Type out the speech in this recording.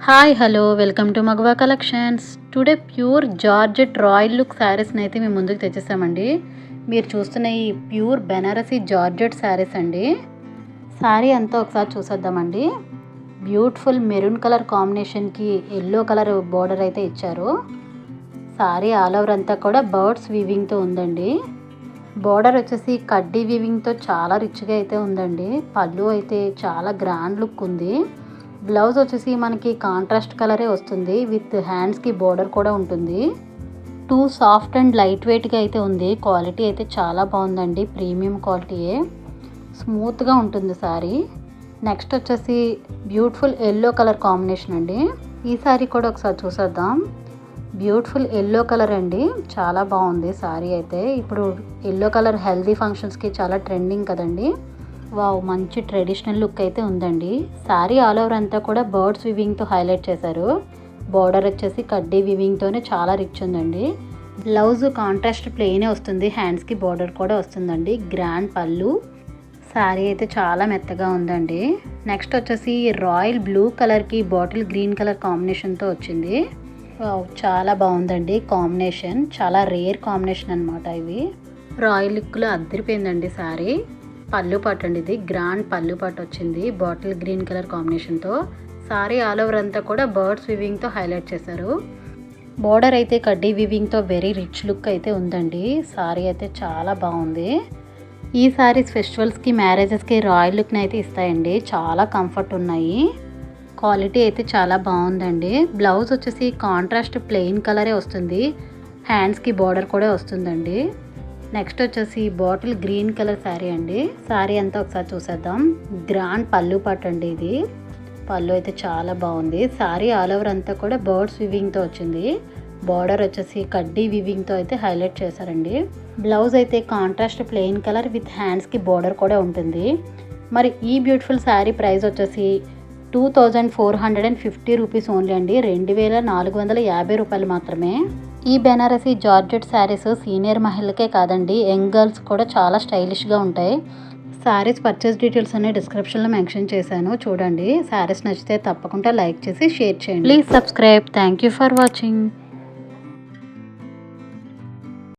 Hi hello welcome to Magava collections. Today pure georgette royal look శారీస్ని అయితే మేము ముందుకు తెచ్చేసామండి. మీరు చూస్తున్న ఈ ప్యూర్ బెనారసీ జార్జెట్ శారీస్ అండి. శారీ అంతా ఒకసారి చూసేద్దామండి. బ్యూటిఫుల్ మెరూన్ కలర్ కాంబినేషన్కి ఎల్లో కలర్ బోర్డర్ అయితే ఇచ్చారు. శారీ ఆల్ ఓవర్ అంతా కూడా బర్డ్స్ వీవింగ్తో ఉందండి. బోర్డర్ వచ్చేసి కడ్డీ వీవింగ్తో చాలా రిచ్గా అయితే ఉందండి. పళ్ళు అయితే చాలా గ్రాండ్ లుక్ ఉంది. బ్లౌజ్ వచ్చేసి మనకి కాంట్రాస్ట్ కలరే వస్తుంది. విత్ హ్యాండ్స్కి బోర్డర్ కూడా ఉంటుంది. టూ సాఫ్ట్ అండ్ లైట్ వెయిట్గా అయితే ఉంది. క్వాలిటీ అయితే చాలా బాగుందండి. ప్రీమియం క్వాలిటీయే. స్మూత్గా ఉంటుంది సారీ. నెక్స్ట్ వచ్చేసి బ్యూటిఫుల్ ఎల్లో కలర్ కాంబినేషన్ అండి. ఈ సారీ కూడా ఒకసారి చూసేద్దాం. బ్యూటిఫుల్ ఎల్లో కలర్ అండి. చాలా బాగుంది సారీ అయితే. ఇప్పుడు ఎల్లో కలర్ హెల్దీ ఫంక్షన్స్కి చాలా ట్రెండింగ్ కదండి. వావ్, మంచి ట్రెడిషనల్ లుక్ అయితే ఉందండి. శారీ ఆల్ ఓవర్ అంతా కూడా బర్డ్స్ వివింగ్తో హైలైట్ చేశారు. బార్డర్ వచ్చేసి కడ్డీ వివింగ్తోనే చాలా రిచ్ ఉందండి. బ్లౌజ్ కాంట్రాస్ట్ ప్లెయినే వస్తుంది. హ్యాండ్స్కి బార్డర్ కూడా వస్తుందండి. గ్రాండ్ పళ్ళు. శారీ అయితే చాలా మెత్తగా ఉందండి. నెక్స్ట్ వచ్చేసి రాయల్ బ్లూ కలర్కి బాటిల్ గ్రీన్ కలర్ కాంబినేషన్తో వచ్చింది. వావ్, చాలా బాగుందండి కాంబినేషన్. చాలా రేర్ కాంబినేషన్ అనమాట ఇవి. రాయల్ లుక్లో అద్దరిపోయిందండి శారీ. పళ్ళు పాటు అండి, ఇది గ్రాండ్ పళ్ళు పాటు వచ్చింది బాటిల్ గ్రీన్ కలర్ కాంబినేషన్తో. సారీ ఆల్ ఓవర్ అంతా కూడా బర్డ్స్ వివింగ్తో హైలైట్ చేశారు. బోర్డర్ అయితే కడ్డీ వివింగ్తో వెరీ రిచ్ లుక్ అయితే ఉందండి. సారీ అయితే చాలా బాగుంది. ఈ సారీస్ ఫెస్టివల్స్కి మ్యారేజెస్కి రాయల్ లుక్ని అయితే ఇస్తాయండి. చాలా కంఫర్ట్ ఉన్నాయి. క్వాలిటీ అయితే చాలా బాగుందండి. బ్లౌజ్ వచ్చేసి కాంట్రాస్ట్ ప్లెయిన్ కలరే వస్తుంది. హ్యాండ్స్కి బార్డర్ కూడా వస్తుందండి. నెక్స్ట్ వచ్చేసి బాటిల్ గ్రీన్ కలర్ శారీ అండి. శారీ అంతా ఒకసారి చూసేద్దాం. గ్రాండ్ పళ్ళు పాటు అండి ఇది. పళ్ళు అయితే చాలా బాగుంది. శారీ ఆల్ ఓవర్ అంతా కూడా బర్డ్స్ వివింగ్తో వచ్చింది. బార్డర్ వచ్చేసి కడ్డీ వివింగ్తో అయితే హైలైట్ చేశారండి. బ్లౌజ్ అయితే కాంట్రాస్ట్ ప్లెయిన్ కలర్ విత్ హ్యాండ్స్కి బార్డర్ కూడా ఉంటుంది. మరి ఈ బ్యూటిఫుల్ శారీ ప్రైస్ వచ్చేసి 2450 రూపీస్ ఓన్లీ అండి. 2450 రూపాయలు మాత్రమే. ఈ బెనారసీ జార్జెట్ శారీస్ సీనియర్ మహిళలకే కాదండి, యంగ్ గర్ల్స్ కూడా చాలా స్టైలిష్గా ఉంటాయి. శారీస్ పర్చేస్ డీటెయిల్స్ అన్ని డిస్క్రిప్షన్లో మెన్షన్ చేశాను, చూడండి. శారీస్ నచ్చితే తప్పకుండా లైక్ చేసి షేర్ చేయండి. Please subscribe. Thank you for watching.